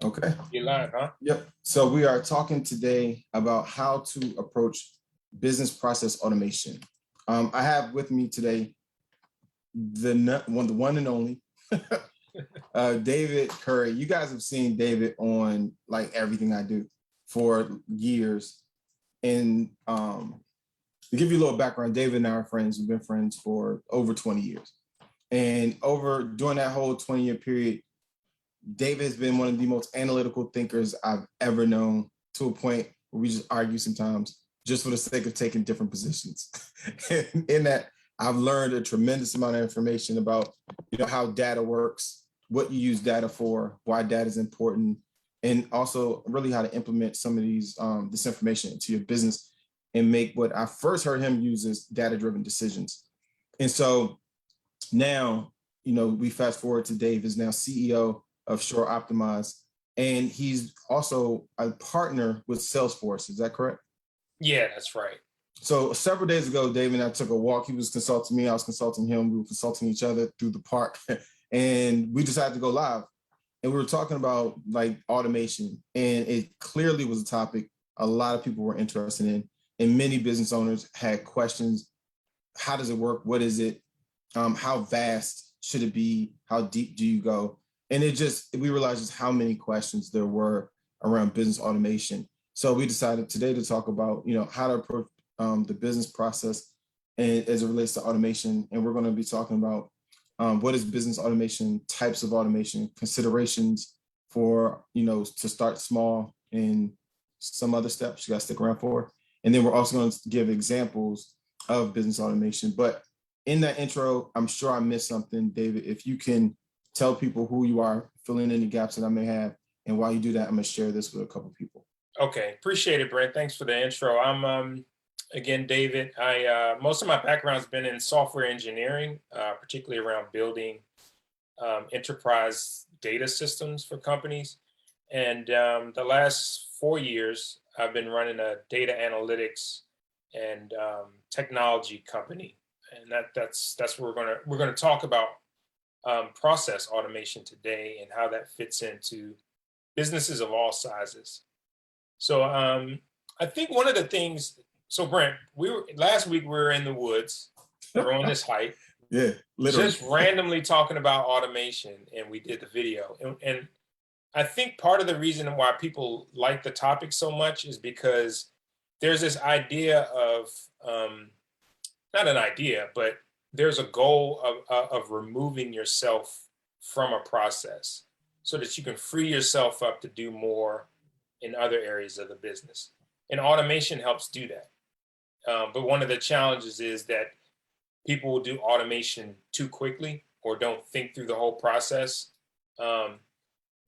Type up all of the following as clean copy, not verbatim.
Okay. You're live, huh? Yep. So we are talking today about how to approach business process automation. I have with me today the one and only David Curry. You guys have seen David on like everything I do for years. And to give you a little background, David and I are friends. We've been friends for over 20 years. And during that whole 20-year period, David has been one of the most analytical thinkers I've ever known, to a point where we just argue sometimes just for the sake of taking different positions. And in that, I've learned a tremendous amount of information about, how data works, what you use data for, why data is important, and also really how to implement some of this information into your business and make what I first heard him use as data-driven decisions. And so now, we fast forward to Dave is now CEO of Shore Optimize, and he's also a partner with Salesforce. Is that correct? Yeah, that's right. So several days ago, Dave and I took a walk. He was consulting me, I was consulting him. We were consulting each other through the park, and we decided to go live. And we were talking about like automation, and it clearly was a topic a lot of people were interested in, and many business owners had questions. How does it work? What is it? How vast should it be? How deep do you go? And we realized just how many questions there were around business automation. So we decided today to talk about, how to approach the business process and as it relates to automation. And we're going to be talking about what is business automation, types of automation, considerations for, to start small, and some other steps you got to stick around for. And then we're also going to give examples of business automation. But in that intro, I'm sure I missed something, David. If you can tell people who you are, fill in any gaps that I may have. And while you do that, I'm going to share this with a couple of people. Okay. Appreciate it, Brent. Thanks for the intro. I'm, again, David. Most of my background has been in software engineering, particularly around building enterprise data systems for companies. And the last 4 years, I've been running a data analytics and technology company. And that's what we're gonna talk about process automation today and how that fits into businesses of all sizes. So I think one of the things. So Brent, last week we were in the woods. We were on this hike. Yeah, literally. Just randomly talking about automation, and we did the video. And I think part of the reason why people like the topic so much is because there's this idea of not an idea, but there's a goal of removing yourself from a process so that you can free yourself up to do more in other areas of the business. And automation helps do that. But one of the challenges is that people will do automation too quickly or don't think through the whole process. So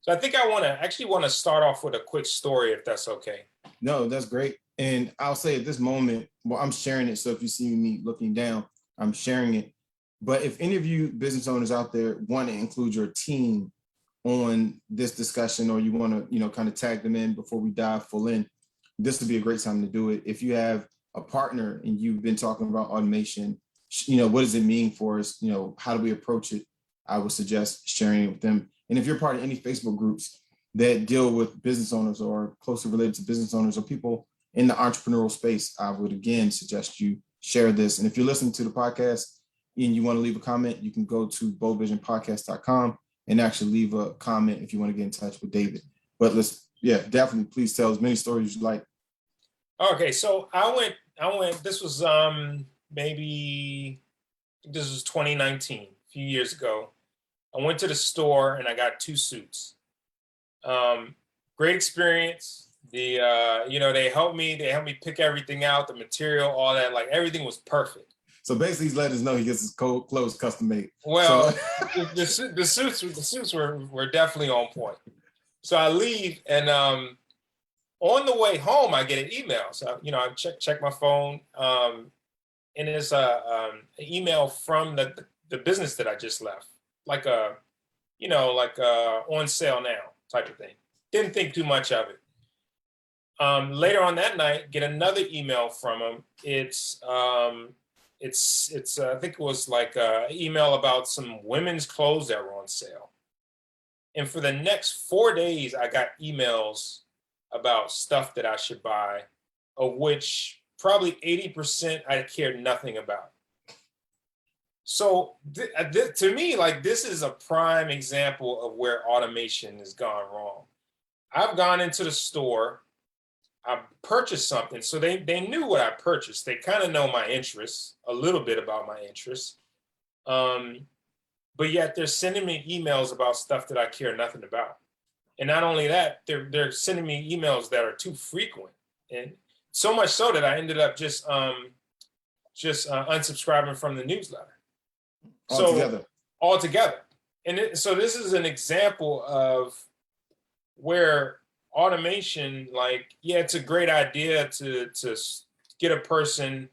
I think I want to start off with a quick story, if that's okay. No, that's great. And I'll say at this moment, well, I'm sharing it. So if you see me looking down, I'm sharing it. But if any of you business owners out there want to include your team on this discussion, or you want to, kind of tag them in before we dive full in, this would be a great time to do it. If you have a partner and you've been talking about automation, what does it mean for us? How do we approach it? I would suggest sharing it with them. And if you're part of any Facebook groups that deal with business owners or closely related to business owners or people in the entrepreneurial space, I would again suggest you share this. And if you're listening to the podcast and you want to leave a comment, you can go to boldvisionpodcast.com and actually leave a comment if you want to get in touch with David. But definitely please tell as many stories as you like. Okay, so I went, this was maybe 2019, a few years ago. I went to the store and I got 2 suits. Great experience. They helped me pick everything out, the material, all that, like everything was perfect. So basically he's letting us know he gets his clothes custom made. Well, the suits were definitely on point. So I leave, and on the way home, I get an email. So, I check my phone, and it's an email from the business that I just left, like on sale now type of thing. Didn't think too much of it. Later on that night, get another email from him. It's I think it was like an email about some women's clothes that were on sale. And for the next 4 days, I got emails about stuff that I should buy, of which probably 80% I cared nothing about. So to me, like, this is a prime example of where automation has gone wrong. I've gone into the store, I purchased something. So they knew what I purchased. They kind of know my interests, a little bit about my interests. But yet they're sending me emails about stuff that I care nothing about. And not only that, they're sending me emails that are too frequent. And so much so that I ended up just unsubscribing from the newsletter. Altogether. So altogether. And so this is an example of where automation, like, yeah, it's a great idea to get a person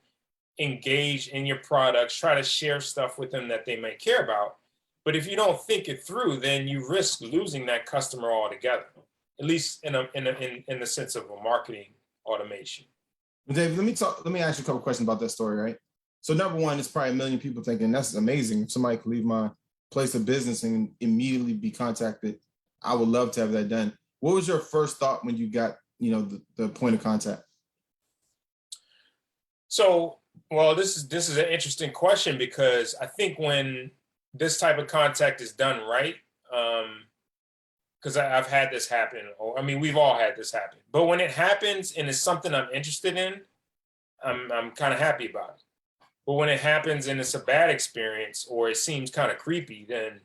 engaged in your products, try to share stuff with them that they may care about. But if you don't think it through, then you risk losing that customer altogether, at least in the sense of a marketing automation. Dave, let me ask you a couple questions about that story, right? So number one, it's probably a million people thinking that's amazing. If somebody could leave my place of business and immediately be contacted, I would love to have that done. What was your first thought when you got, the point of contact? So, well, this is an interesting question, because I think when this type of contact is done right, because I've had this happen, or I mean, we've all had this happen. But when it happens and it's something I'm interested in, I'm kind of happy about it. But when it happens and it's a bad experience, or it seems kind of creepy, then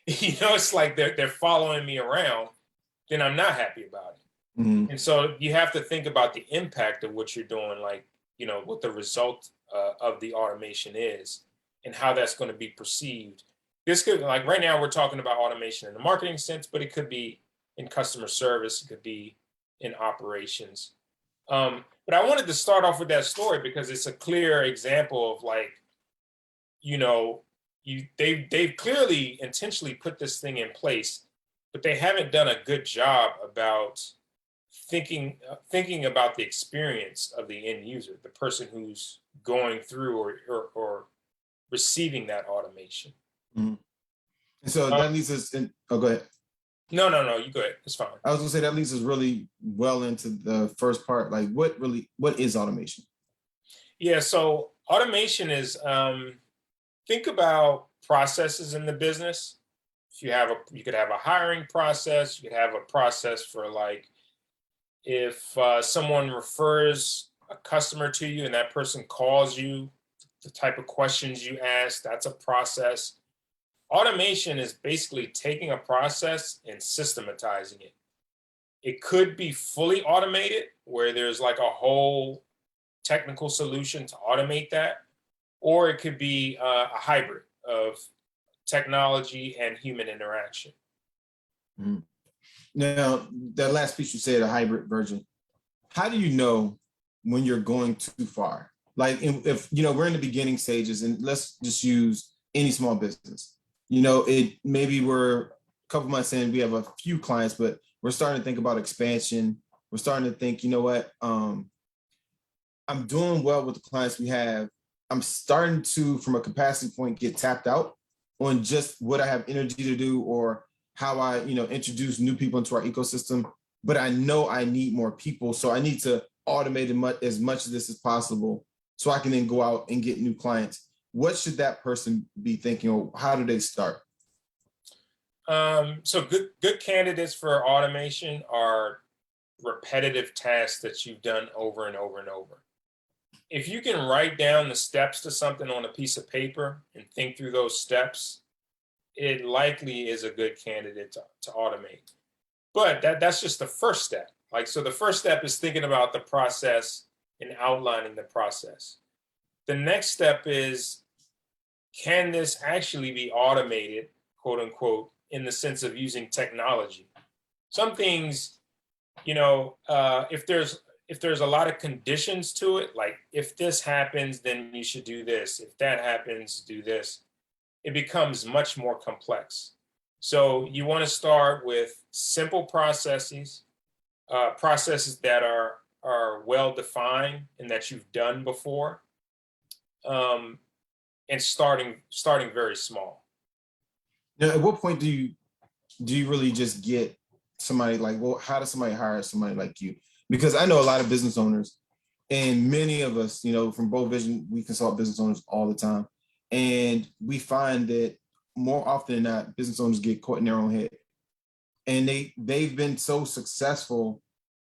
it's like they're following me around. Then I'm not happy about it. Mm-hmm. And so you have to think about the impact of what you're doing, like, what the result of the automation is and how that's going to be perceived. This could, like, right now we're talking about automation in the marketing sense, but it could be in customer service, it could be in operations. But I wanted to start off with that story because it's a clear example of, like, they've clearly intentionally put this thing in place, but they haven't done a good job about thinking about the experience of the end user, the person who's going through or receiving that automation. Mm-hmm. And so that leads us in. Oh, go ahead. No, you go ahead. It's fine. I was gonna say that leads us really well into the first part. Like, what is automation? Yeah, so automation is, think about processes in the business. If you could have a hiring process, you could have a process for, like, if someone refers a customer to you and that person calls you, the type of questions you ask, that's a process. Automation is basically taking a process and systematizing it. It could be fully automated, where there's like a whole technical solution to automate that, or it could be a hybrid of technology and human interaction. Mm-hmm. Now, that last piece you said, a hybrid version. How do you know when you're going too far? Like, if we're in the beginning stages, and let's just use any small business. It maybe we're a couple months in, we have a few clients, but we're starting to think about expansion. We're starting to think, I'm doing well with the clients we have. I'm starting to, from a capacity point, get tapped out on just what I have energy to do, or how I, introduce new people into our ecosystem. But I know I need more people. So I need to automate as much of this as possible so I can then go out and get new clients. What should that person be thinking, or how do they start? So good candidates for automation are repetitive tasks that you've done over and over and over. If you can write down the steps to something on a piece of paper and think through those steps, it likely is a good candidate to automate. But that's just the first step. Like, so the first step is thinking about the process and outlining the process. The next step is, can this actually be automated, quote unquote, in the sense of using technology? Some things, if there's a lot of conditions to it, like, if this happens, then you should do this. If that happens, do this. It becomes much more complex. So you want to start with simple processes, processes that are well defined and that you've done before, and starting very small. Now, at what point do you do you really just get somebody like, well, how does somebody hire somebody like you? Because I know a lot of business owners, and many of us, from Bold Vision, we consult business owners all the time. And we find that more often than not, business owners get caught in their own head. And they've been so successful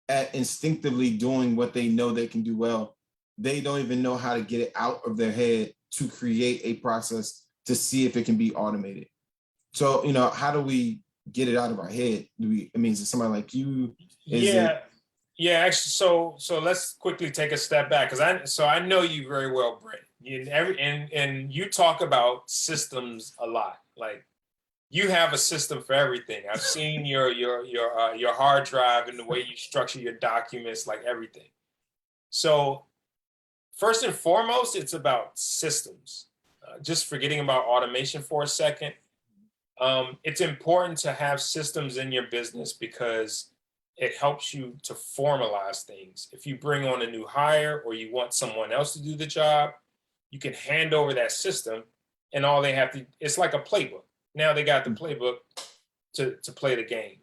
at instinctively doing what they know they can do well. They don't even know how to get it out of their head to create a process to see if it can be automated. So, how do we get it out of our head? Is it somebody like you? Yeah, actually, so let's quickly take a step back, because I know you very well, Brent. And you talk about systems a lot. Like, you have a system for everything. I've seen your hard drive and the way you structure your documents, like everything. So first and foremost, it's about systems. Just forgetting about automation for a second. It's important to have systems in your business because it helps you to formalize things. If you bring on a new hire or you want someone else to do the job, you can hand over that system, and all they have to, it's like a playbook. Now they got the playbook to play the game.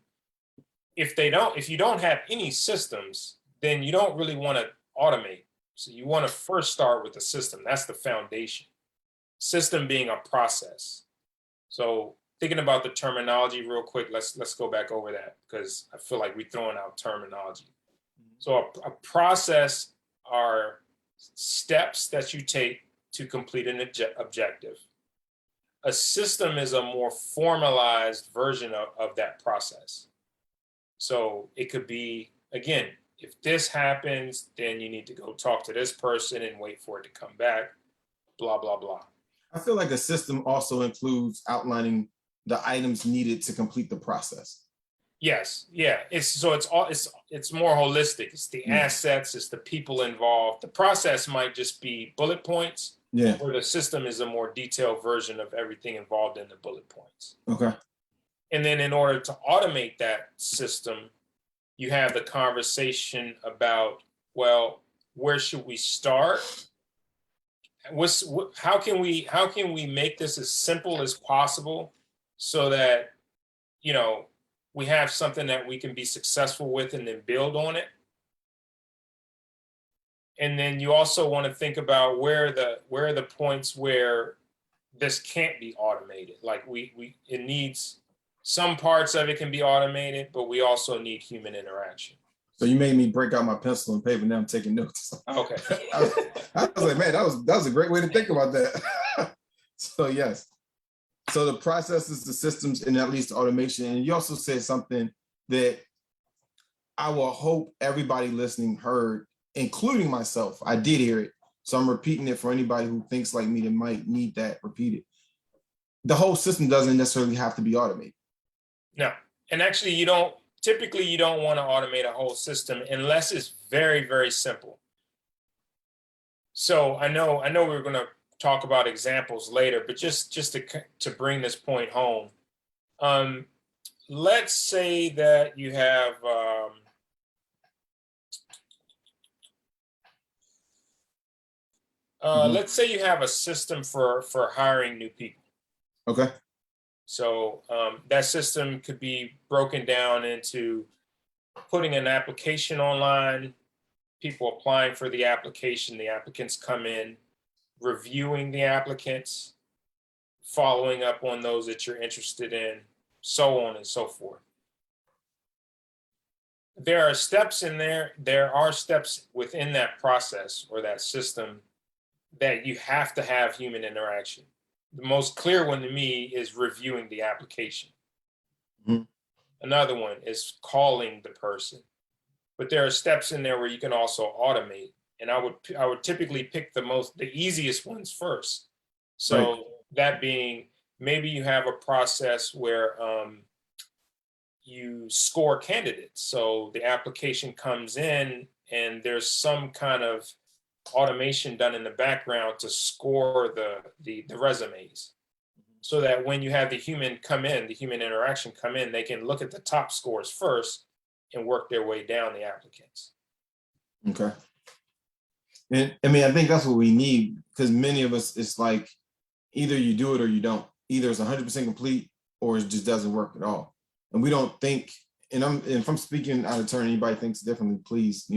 If you don't have any systems, then you don't really want to automate. So you want to first start with the system. That's the foundation. System being a process. So thinking about the terminology real quick, let's go back over that, because I feel like we're throwing out terminology. So a process are steps that you take to complete an objective. A system is a more formalized version of that process. So it could be, again, if this happens, then you need to go talk to this person and wait for it to come back, blah, blah, blah. I feel like a system also includes outlining the items needed to complete the process. Yes, yeah. It's more holistic. It's the assets, it's the people involved. The process might just be bullet points, or the system is a more detailed version of everything involved in the bullet points. Okay. And then in order to automate that system, you have the conversation about, well, where should we start? How can we make this as simple as possible so that, we have something that we can be successful with and then build on it? And then you also want to think about where are the points where this can't be automated. Like it needs, some parts of it can be automated, but we also need human interaction. So you made me break out my pencil and paper. Now I'm taking notes. Okay. I was like, man, that was a great way to think about that. So yes. So the processes, the systems, and at least automation. And you also said something that I will hope everybody listening heard, including myself. I did hear it. So I'm repeating it for anybody who thinks like me that might need that repeated. The whole system doesn't necessarily have to be automated. No. And actually, you don't want to automate a whole system unless it's very, very simple. So I know we're going to talk about examples later, but just to bring this point home, let's say that you have let's say you have a system for hiring new people. Okay. So that system could be broken down into putting an application online, people applying for the application, the applicants come in, reviewing the applicants, following up on those that you're interested in, so on and so forth. There are steps in there. There are steps within that process or that system that you have to have human interaction. The most clear one to me is reviewing the application. Mm-hmm. Another one is calling the person. But there are steps in there where you can also automate. And I would typically pick the easiest ones first. So right. That being, maybe you have a process where you score candidates. So the application comes in and there's some kind of automation done in the background to score the resumes, so that when you have the human interaction come in, they can look at the top scores first and work their way down the applicants. Okay. And I think that's what we need, because many of us, it's like either you do it or you don't. Either it's 100% complete or it just doesn't work at all. and we don't think, and if I'm speaking out of turn, anybody thinks differently, please,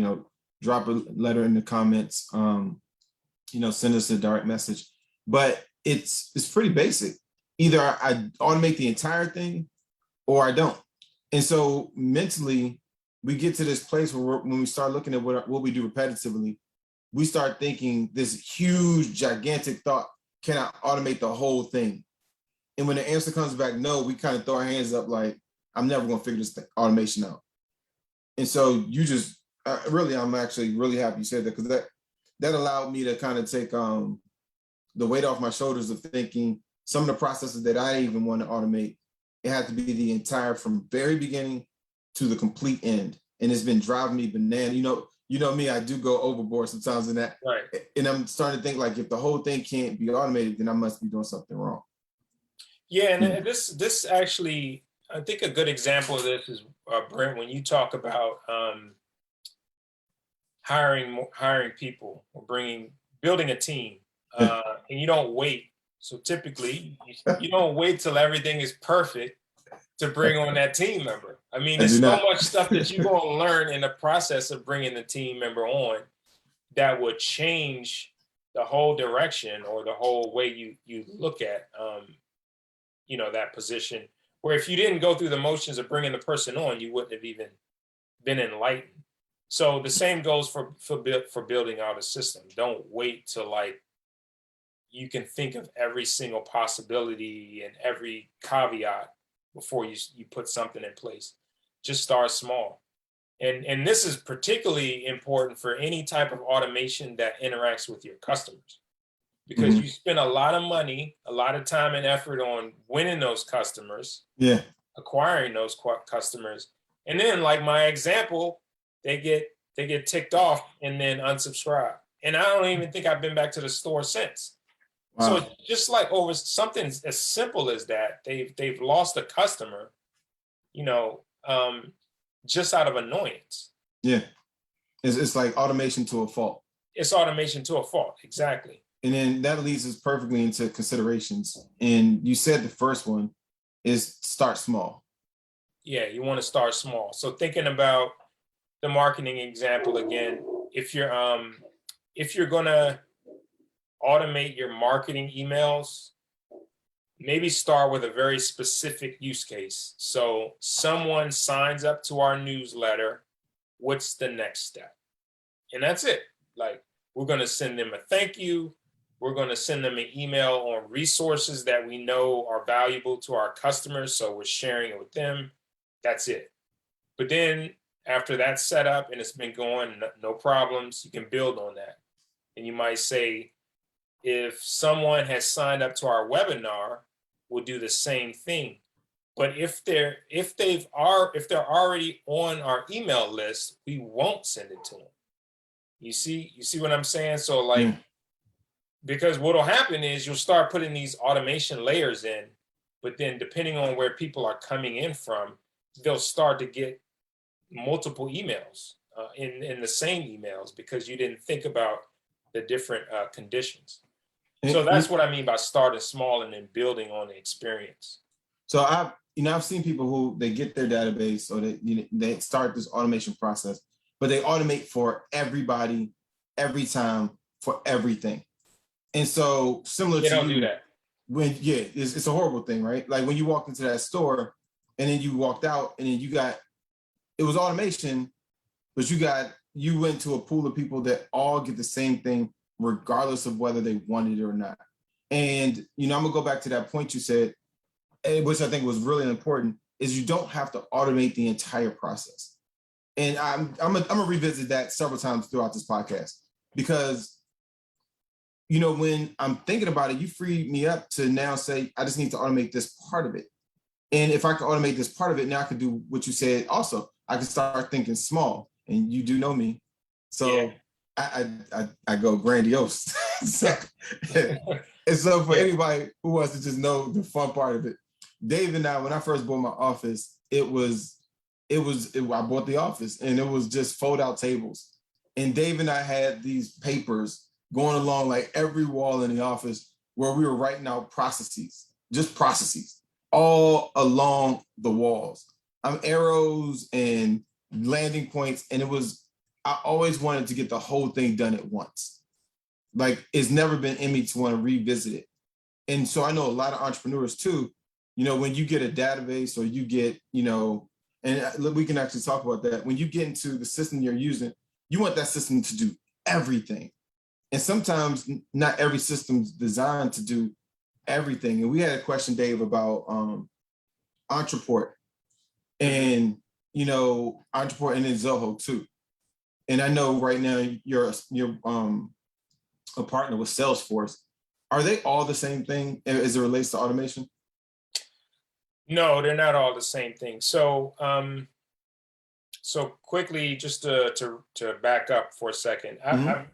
drop a letter in the comments, send us a direct message. But it's pretty basic. Either I automate the entire thing or I don't. And so mentally, we get to this place where when we start looking at what we do repetitively, we start thinking this huge, gigantic thought, can I automate the whole thing? And when the answer comes back no, we kind of throw our hands up like, I'm never going to figure this automation out. And so you just, I'm actually really happy you said that, because that allowed me to kind of take the weight off my shoulders of thinking some of the processes that I even want to automate, it had to be the entire, from very beginning to the complete end. And it's been driving me banana. You know me, I do go overboard sometimes in that. Right. And I'm starting to think like, if the whole thing can't be automated, then I must be doing something wrong. Yeah, and this actually, I think a good example of this is, Brent, when you talk about hiring people or building a team, and you don't wait. So typically, you don't wait till everything is perfect to bring on that team member. I mean, there's so much stuff that you're going to learn in the process of bringing the team member on that would change the whole direction or the whole way you look at that position. Where if you didn't go through the motions of bringing the person on, you wouldn't have even been enlightened. So the same goes for building out a system. Don't wait till you can think of every single possibility and every caveat before you put something in place. Just start small. And this is particularly important for any type of automation that interacts with your customers, because you spend a lot of money, a lot of time and effort on winning those customers, acquiring those customers. And then, like my example, they get ticked off and then unsubscribe. And I don't even think I've been back to the store since. Wow. So it's just like over something as simple as that, they've lost a customer, just out of annoyance. Yeah. It's like automation to a fault. It's automation to a fault, exactly. And then that leads us perfectly into considerations. And you said the first one is start small. Yeah, you want to start small. So thinking about the marketing example again, if you're gonna automate your marketing emails, maybe start with a very specific use case. So someone signs up to our newsletter, what's the next step? And that's it. Like, we're going to send them a thank you. We're going to send them an email on resources that we know are valuable to our customers, so we're sharing it with them. That's it. But then after that's set up and it's been going, no problems, you can build on that. And you might say, if someone has signed up to our webinar, we'll do the same thing. But if they're already on our email list, we won't send it to them. You see what I'm saying? So because what'll happen is you'll start putting these automation layers in, but then depending on where people are coming in from, they'll start to get multiple emails in the same emails because you didn't think about the different conditions. So that's what I mean by starting small and then building on the experience. So I've seen people who they get their database or they start this automation process, but they automate for everybody, every time, for everything. And so similar to don't you, do that. It's a horrible thing, right? Like when you walked into that store and then you walked out and then it was automation, but you went to a pool of people that all get the same thing, regardless of whether they wanted it or not. And, I'm gonna go back to that point you said, which I think was really important, is you don't have to automate the entire process. And I'm gonna revisit that several times throughout this podcast, because, when I'm thinking about it, you freed me up to now say, I just need to automate this part of it. And if I can automate this part of it, now I can do what you said also. I can start thinking small, and you do know me. So I go grandiose. And so for anybody who wants to just know the fun part of it, Dave and I, when I first bought my office, I bought the office and it was just fold out tables. And Dave and I had these papers going along like every wall in the office where we were writing out processes, just processes all along the walls. arrows and landing points, and I always wanted to get the whole thing done at once. Like, it's never been in me to want to revisit it. And so I know a lot of entrepreneurs too, when you get a database or you get, and we can actually talk about that. When you get into the system you're using, you want that system to do everything. And sometimes not every system's designed to do everything. And we had a question, Dave, about Entreport and, Entreport and then Zoho too. And I know right now you're a partner with Salesforce. Are they all the same thing as it relates to automation? No, they're not all the same thing. So, so quickly, just to back up for a second, I'm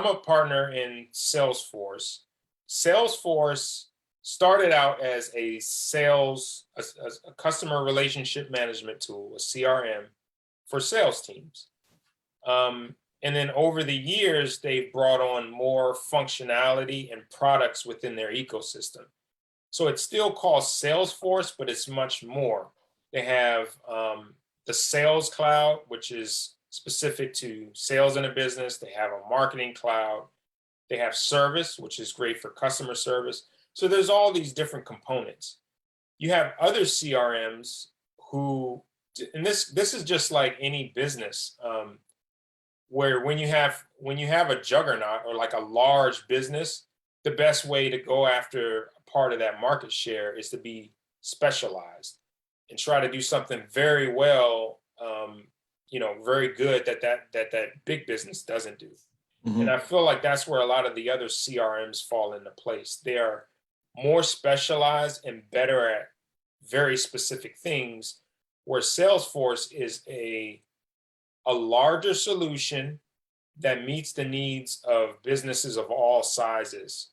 a partner in Salesforce. Salesforce started out as a customer relationship management tool, a CRM for sales teams. And then over the years, they've brought on more functionality and products within their ecosystem. So it's still called Salesforce, but it's much more. They have the Sales Cloud, which is specific to sales in a business. They have a Marketing Cloud. They have Service, which is great for customer service. So there's all these different components. You have other CRMs who, and this is just like any business, where when you have a juggernaut or like a large business, the best way to go after a part of that market share is to be specialized and try to do something very well, very good that big business doesn't do. Mm-hmm. And I feel like that's where a lot of the other CRMs fall into place. They are more specialized and better at very specific things, where Salesforce is a larger solution that meets the needs of businesses of all sizes.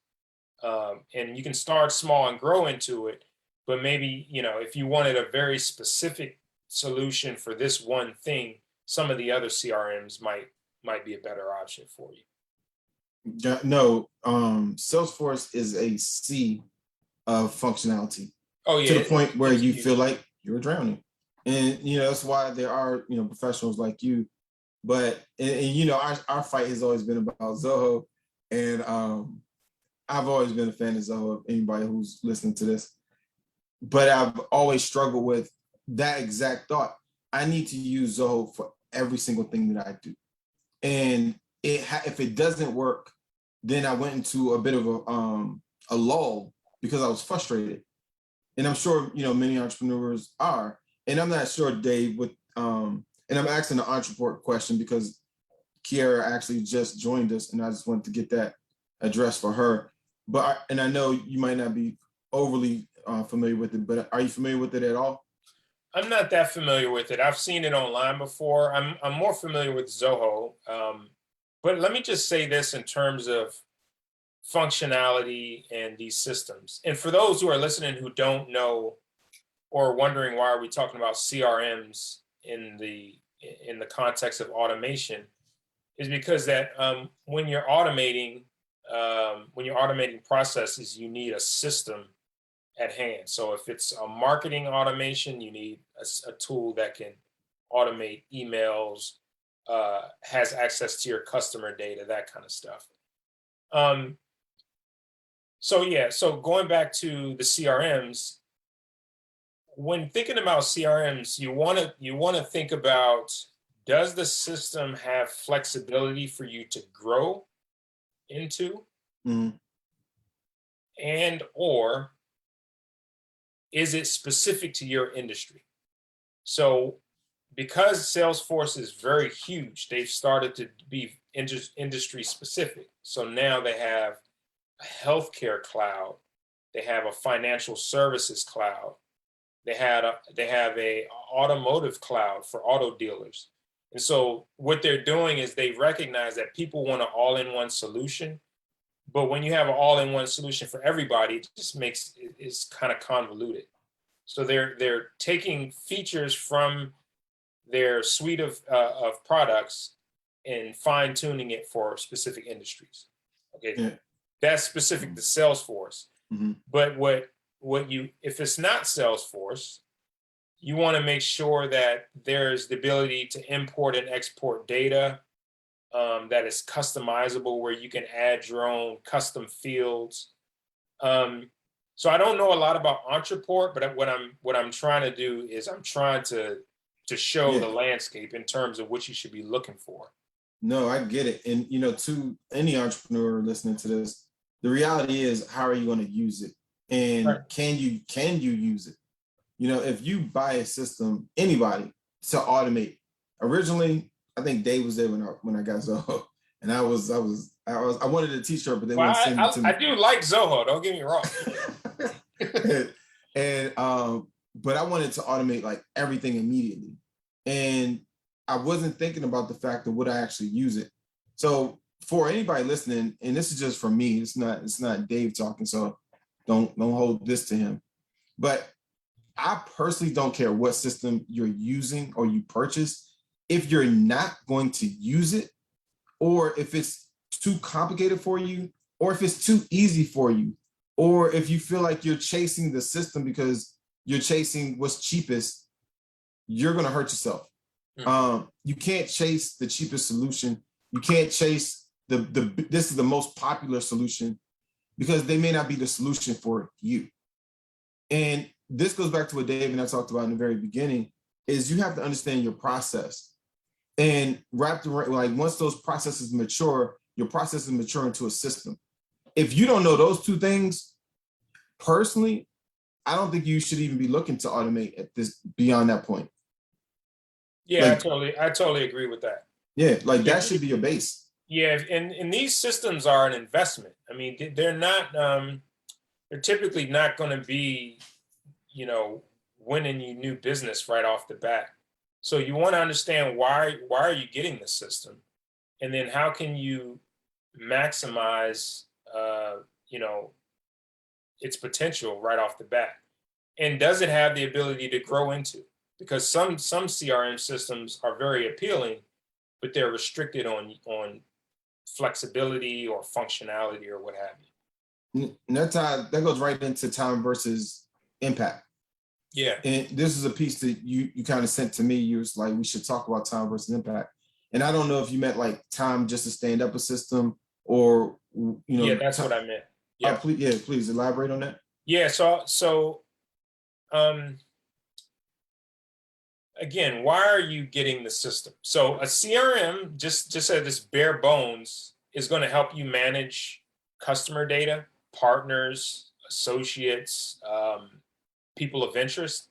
And you can start small and grow into it, but maybe, if you wanted a very specific solution for this one thing, some of the other CRMs might be a better option for you. No, Salesforce is a sea of functionality. Oh, yeah, to the point where you feel like you're drowning. And, that's why there are, professionals like you. But, and our fight has always been about Zoho. And I've always been a fan of Zoho, anybody who's listening to this. But I've always struggled with that exact thought. I need to use Zoho for every single thing that I do. And if it doesn't work, then I went into a bit of a lull because I was frustrated. And I'm sure, many entrepreneurs are. And I'm not sure, Dave, and I'm asking the Entreport question because Kiara actually just joined us, and I just wanted to get that addressed for her. But I know you might not be overly familiar with it, but are you familiar with it at all? I'm not that familiar with it. I've seen it online before. I'm more familiar with Zoho. But let me just say this in terms of functionality and these systems. And for those who are listening who don't know or wondering why are we talking about CRMs in the context of automation, is because that when you're automating processes, you need a system at hand. So if it's a marketing automation, you need a tool that can automate emails, has access to your customer data, that kind of stuff. So going back to the CRMs, when thinking about CRMs, you want to think about, does the system have flexibility for you to grow into? Mm-hmm. And or is it specific to your industry? So because Salesforce is very huge, they've started to be industry specific. So now they have a healthcare cloud, they have a financial services cloud, they have a automotive cloud for auto dealers. And so what they're doing is they recognize that people want an all-in-one solution. But when you have an all-in-one solution for everybody, it just makes it's kind of convoluted. So they're taking features from their suite of products and fine-tuning it for specific industries. Okay, yeah. That's specific to Salesforce. Mm-hmm. But if it's not Salesforce, you want to make sure that there's the ability to import and export data that is customizable, where you can add your own custom fields. So I don't know a lot about Entreport, but what I'm trying to do is I'm trying to show the Yeah. landscape in terms of what you should be looking for. No, I get it. And to any entrepreneur listening to this, the reality is, how are you going to use it? And Right. can you use it? If you buy a system, anybody, to automate. Originally, I think Dave was there when I got Zoho, and I wanted a t-shirt, but they Well, wouldn't send it to I me. do like Zoho. Don't get me wrong. and but I wanted to automate like everything immediately, and I wasn't thinking about the fact of would I actually use it. So for anybody listening, and this is just for me, it's not Dave talking, so don't hold this to him. But I personally don't care what system you're using or you purchase. If you're not going to use it, or if it's too complicated for you, or if it's too easy for you, or if you feel like you're chasing the system because you're chasing what's cheapest, you're going to hurt yourself. You can't chase the cheapest solution. You can't chase this is the most popular solution, because they may not be the solution for you. And this goes back to what Dave and I talked about in the very beginning, is you have to understand your process. And wrapped around, like, once those processes mature, your process is mature into a system. If you don't know those two things, personally, I don't think you should even be looking to automate at this beyond that point. Yeah, Like, I totally agree with that. yeah, like that should be your base. Yeah, and these systems are an investment. I mean, they're not. They're typically not going to be, winning you new business right off the bat. So you want to understand why are you getting the system, and then how can you maximize, its potential right off the bat, and does it have the ability to grow into? Because some CRM systems are very appealing, but they're restricted on flexibility or functionality or what have you. And that goes right into time versus impact. Yeah. And this is a piece that you kind of sent to me. You was like, we should talk about time versus impact. And I don't know if you meant like time just to stand up a system, or Yeah, that's what I meant. Yeah. Please elaborate on that. Yeah. So again, why are you getting the system? So a CRM, just at this bare bones, is going to help you manage customer data, partners, associates, people of interest.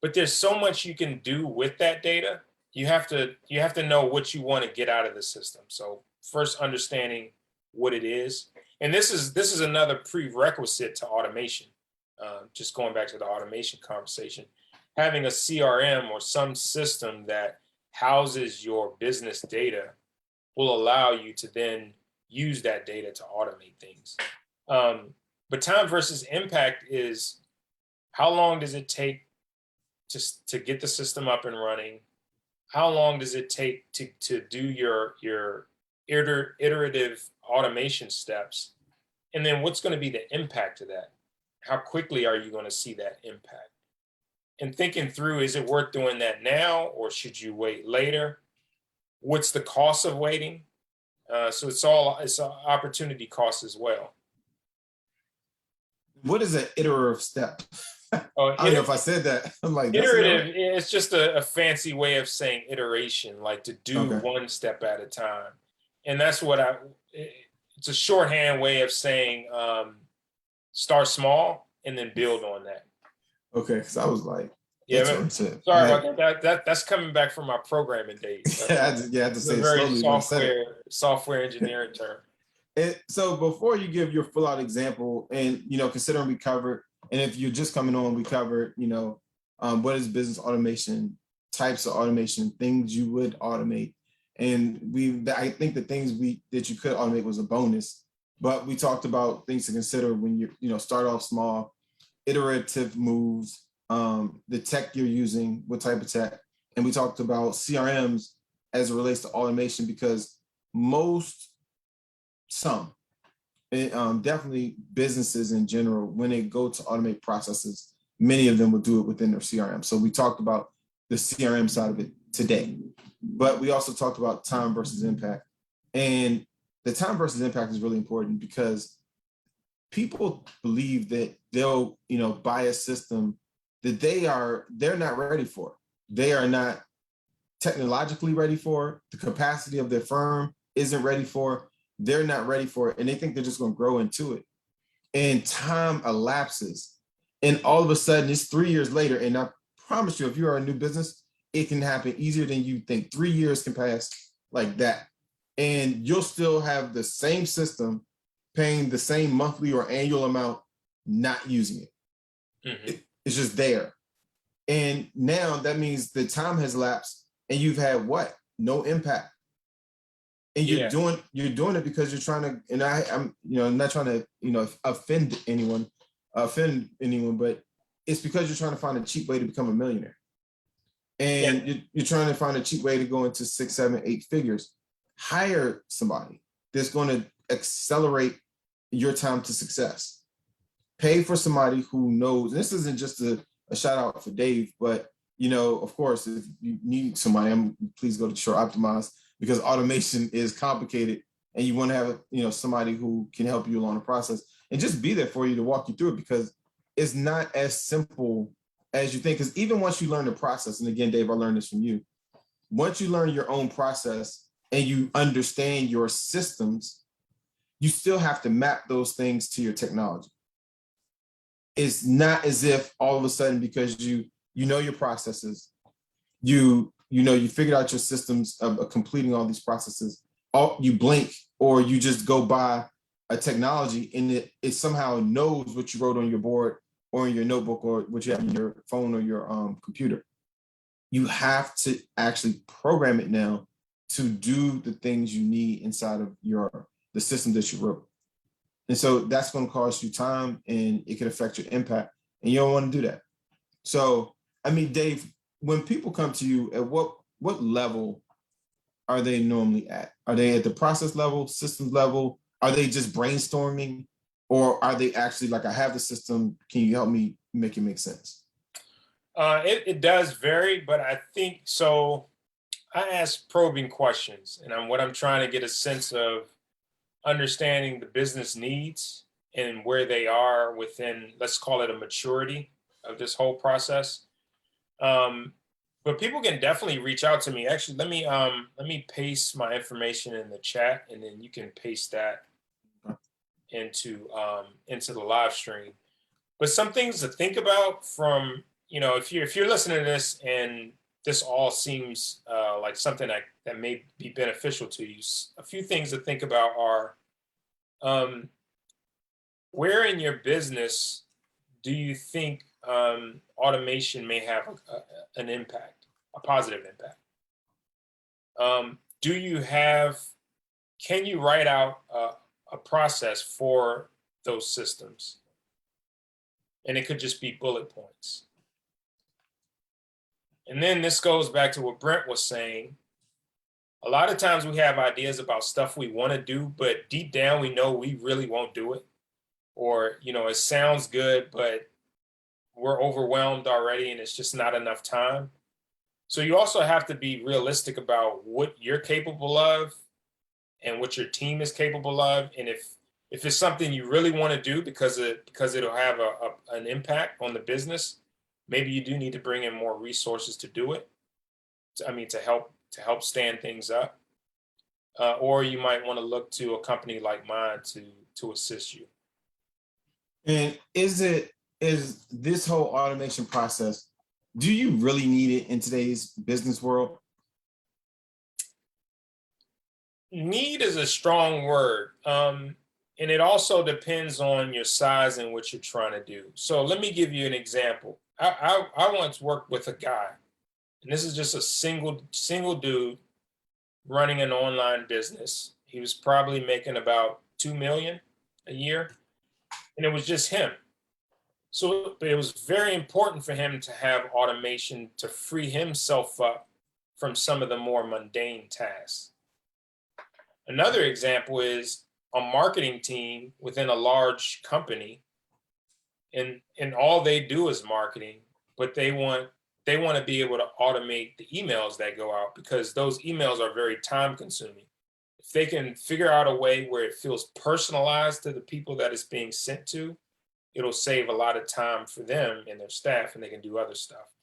But there's so much you can do with that data. You have to know what you want to get out of the system. So first, understanding what it is, and this is another prerequisite to automation. Just going back to the automation conversation, having a CRM or some system that houses your business data will allow you to then use that data to automate things. But time versus impact is, how long does it take to get the system up and running? How long does it take to do your iterative automation steps? And then what's going to be the impact of that? How quickly are you going to see that impact? And thinking through, is it worth doing that now, or should you wait later? What's the cost of waiting? So it's an opportunity cost as well. What is an iterative step? I don't know if I said that. I'm like, iterative. It's just a fancy way of saying iteration, like to do one step at a time. And that's what it's a shorthand way of saying start small and then build on that. Okay, because I was like, yeah, sorry about that. That's coming back from my programming days. I had to say very slowly. Software engineering term. So before you give your full out example, and considering we covered, and if you're just coming on, we covered, what is business automation, types of automation, things you would automate, and I think the things that you could automate was a bonus, but we talked about things to consider when you start off small, iterative moves, the tech you're using, what type of tech, and we talked about CRMs as it relates to automation, because definitely businesses in general, when they go to automate processes, many of them will do it within their CRM. So we talked about the CRM side of it today, but we also talked about time versus impact. And the time versus impact is really important because people believe that they'll, buy a system that they're not ready for. They are not technologically ready for. The capacity of their firm isn't ready for. They're not ready for it. And they think they're just going to grow into it. And time elapses. And all of a sudden, it's 3 years later. And I promise you, if you are a new business, it can happen easier than you think. 3 years can pass like that. And you'll still have the same system, paying the same monthly or annual amount, not using it. It's just there. And now that means the time has lapsed and you've had what? No impact. And you're doing it because you're trying to, and I'm not trying to, offend anyone, but it's because you're trying to find a cheap way to become a millionaire. And you're trying to find a cheap way to go into 6, 7, 8 figures. Hire somebody that's going to accelerate your time to success. Pay for somebody who knows. This isn't just a shout out for Dave, but of course, if you need somebody, please go to Shore Optimize, because automation is complicated, and you want to have somebody who can help you along the process and just be there for you to walk you through it, because it's not as simple as you think. Because even once you learn the process, and again, Dave, I learned this from you. Once you learn your own process and you understand your systems, you still have to map those things to your technology. It's not as if all of a sudden, because you know your processes, you figured out your systems of completing all these processes, you blink, or you just go buy a technology and it somehow knows what you wrote on your board or in your notebook or what you have in your phone or your computer. You have to actually program it now to do the things you need inside of the system that you wrote. And so that's going to cost you time, and it can affect your impact, and you don't want to do that. So, Dave, when people come to you, at what level are they normally at? Are they at the process level, systems level? Are they just brainstorming? Or are they actually like, I have the system, can you help me make it make sense? It does vary, but I think so. I ask probing questions, and what I'm trying to get a sense of understanding the business needs and where they are within, let's call it, a maturity of this whole process. But people can definitely reach out to me. Actually, let me paste my information in the chat, and then you can paste that into the live stream. But some things to think about from, if you're listening to this and this all seems like something that may be beneficial to you, a few things to think about are, where in your business do you think automation may have an impact, a positive impact? Can you write out a process for those systems? And it could just be bullet points. And then this goes back to what Brent was saying. A lot of times we have ideas about stuff we want to do, but deep down we know we really won't do it. Or, it sounds good, but we're overwhelmed already and it's just not enough time. So you also have to be realistic about what you're capable of and what your team is capable of. And if it's something you really want to do because it'll have an impact on the business, maybe you do need to bring in more resources to do it. To help stand things up. Or you might want to look to a company like mine to assist you. And is this whole automation process, do you really need it in today's business world? Need is a strong word. And it also depends on your size and what you're trying to do. So let me give you an example. I once worked with a guy, and this is just a single dude running an online business. He was probably making about $2 million a year, and it was just him. So it was very important for him to have automation to free himself up from some of the more mundane tasks. Another example is a marketing team within a large company, and all they do is marketing, but they want to be able to automate the emails that go out because those emails are very time consuming. If they can figure out a way where it feels personalized to the people that it's being sent to, it'll save a lot of time for them and their staff, and they can do other stuff.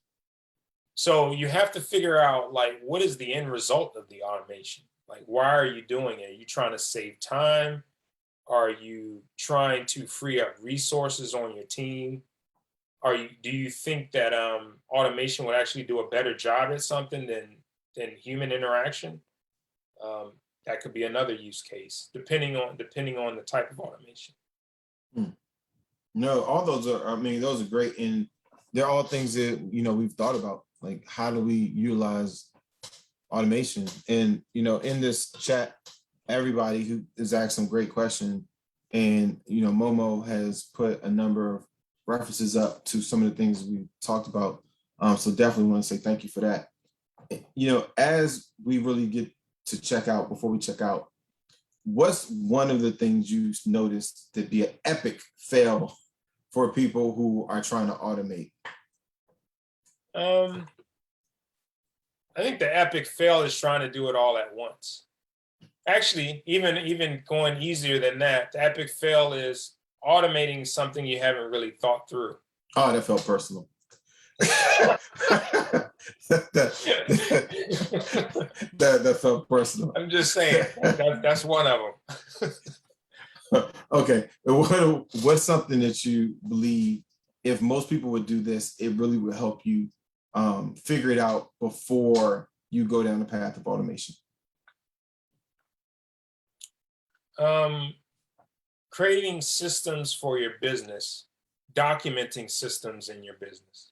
So you have to figure out, like, what is the end result of the automation? Like, why are you doing it? Are you trying to save time? Are you trying to free up resources on your team? Do you think that automation would actually do a better job at something than human interaction? That could be another use case, depending on the type of automation. Hmm. No, all those are, I mean, those are great. And they're all things that, we've thought about. Like, how do we utilize automation? And, in this chat, everybody who is asked some great questions. And, Momo has put a number of references up to some of the things we talked about. So definitely want to say thank you for that. As we really get to check out, before we check out, what's one of the things you noticed to be an epic fail for people who are trying to automate? I think the epic fail is trying to do it all at once. Actually, even going easier than that, the epic fail is automating something you haven't really thought through. Oh, that felt personal. that felt personal. I'm just saying, that's one of them. Okay, what's something that you believe, if most people would do this, it really would help you figure it out before you go down the path of automation? Creating systems for your business, documenting systems in your business.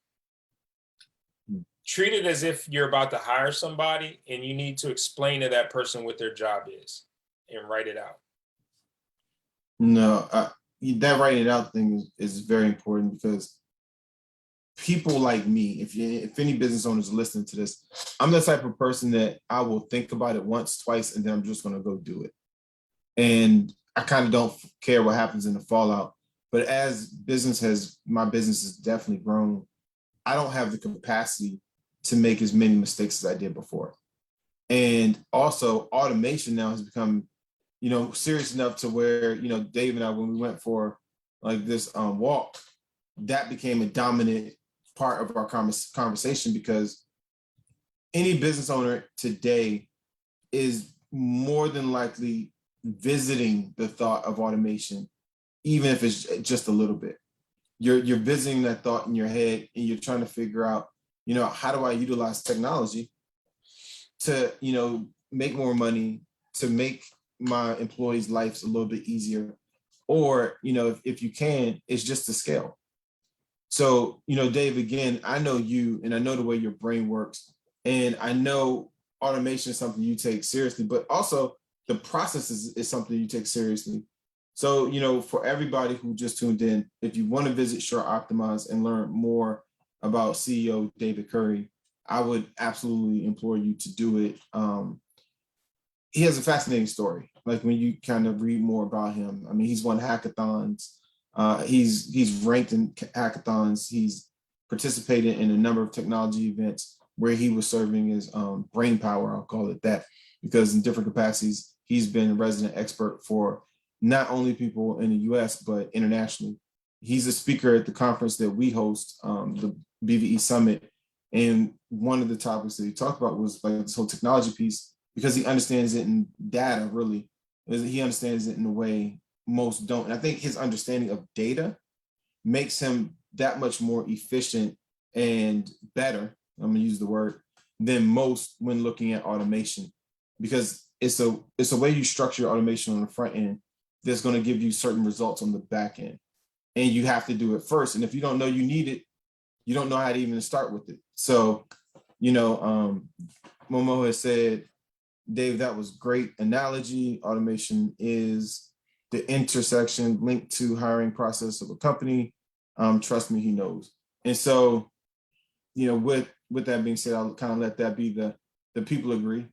Treat it as if you're about to hire somebody and you need to explain to that person what their job is and write it out. No, that writing it out thing is very important, because people like me, if any business owners are listening to this, I'm the type of person that I will think about it once, twice, and then I'm just going to go do it. And I kind of don't care what happens in the fallout. But as my business has definitely grown, I don't have the capacity to make as many mistakes as I did before. And also, automation now has become, serious enough to where, Dave and I, when we went for like this walk, that became a dominant part of our conversation, because any business owner today is more than likely visiting the thought of automation, even if it's just a little bit. You're visiting that thought in your head, and you're trying to figure out, how do I utilize technology to, make more money, to make my employees' lives a little bit easier, or, if you can, it's just to scale. So, Dave, again, I know you, and I know the way your brain works, and I know automation is something you take seriously, but also the process is something you take seriously. So, for everybody who just tuned in, if you want to visit Sure Optimize and learn more about CEO David Curry, I would absolutely implore you to do it. He has a fascinating story. Like, when you kind of read more about him, I mean, he's won hackathons. He's ranked in hackathons. He's participated in a number of technology events where he was serving as brain power, I'll call it that, because in different capacities, he's been a resident expert for not only people in the US, but internationally. He's a speaker at the conference that we host, the BVE Summit. And one of the topics that he talked about was like this whole technology piece, because he understands it in data, really. He understands it in a way most don't. And I think his understanding of data makes him that much more efficient and better, I'm gonna use the word, than most when looking at automation, because it's a way you structure automation on the front end that's going to give you certain results on the back end. And you have to do it first. And if you don't know you need it, you don't know how to even start with it. So, Momo has said, Dave, that was great analogy. Automation is the intersection linked to hiring process of a company. Trust me, he knows. And so, with that being said, I'll kind of let that be the people agree.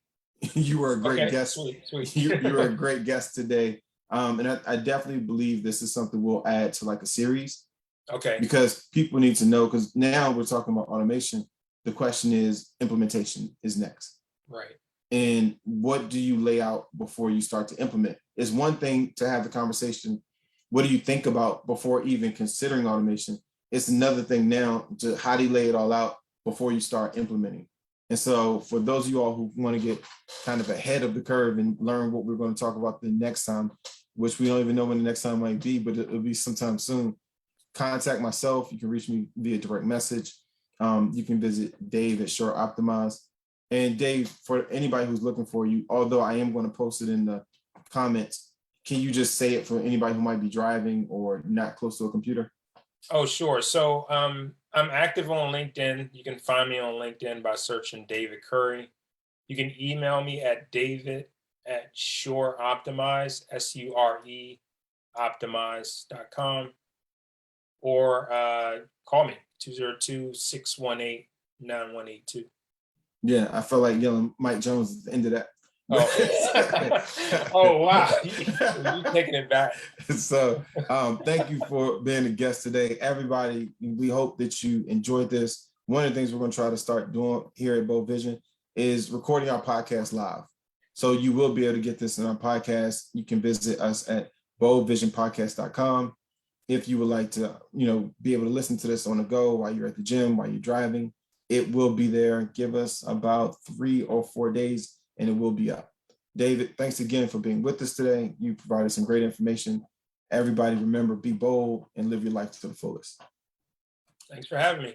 You were a great guest. Sweet. You were a great guest today. And I definitely believe this is something we'll add to like a series. Okay. Because people need to know, because now we're talking about automation. The question is implementation is next. Right. And what do you lay out before you start to implement? It's one thing to have the conversation. What do you think about before even considering automation? It's another thing now to how do you lay it all out before you start implementing? And so for those of you all who want to get kind of ahead of the curve and learn what we're going to talk about the next time, which we don't even know when the next time might be, but it'll be sometime soon, contact myself. You can reach me via direct message. You can visit Dave at Shore Optimize. And Dave, for anybody who's looking for you, although I am going to post it in the comments, can you just say it for anybody who might be driving or not close to a computer? Oh, sure. So I'm active on LinkedIn. You can find me on LinkedIn by searching David Curry. You can email me at david@Shore Optimize, SURE optimize.com, or call me 202-618-9182. Yeah, I felt like yelling Mike Jones at the end of that. Oh, oh wow. You're taking it back. So thank you for being a guest today. Everybody, we hope that you enjoyed this. One of the things we're going to try to start doing here at Bold Vision is recording our podcast live. So you will be able to get this in our podcast. You can visit us at boldvisionpodcast.com. If you would like to, be able to listen to this on the go while you're at the gym, while you're driving, it will be there. Give us about 3 or 4 days and it will be up. David, thanks again for being with us today. You provided some great information. Everybody remember, be bold and live your life to the fullest. Thanks for having me.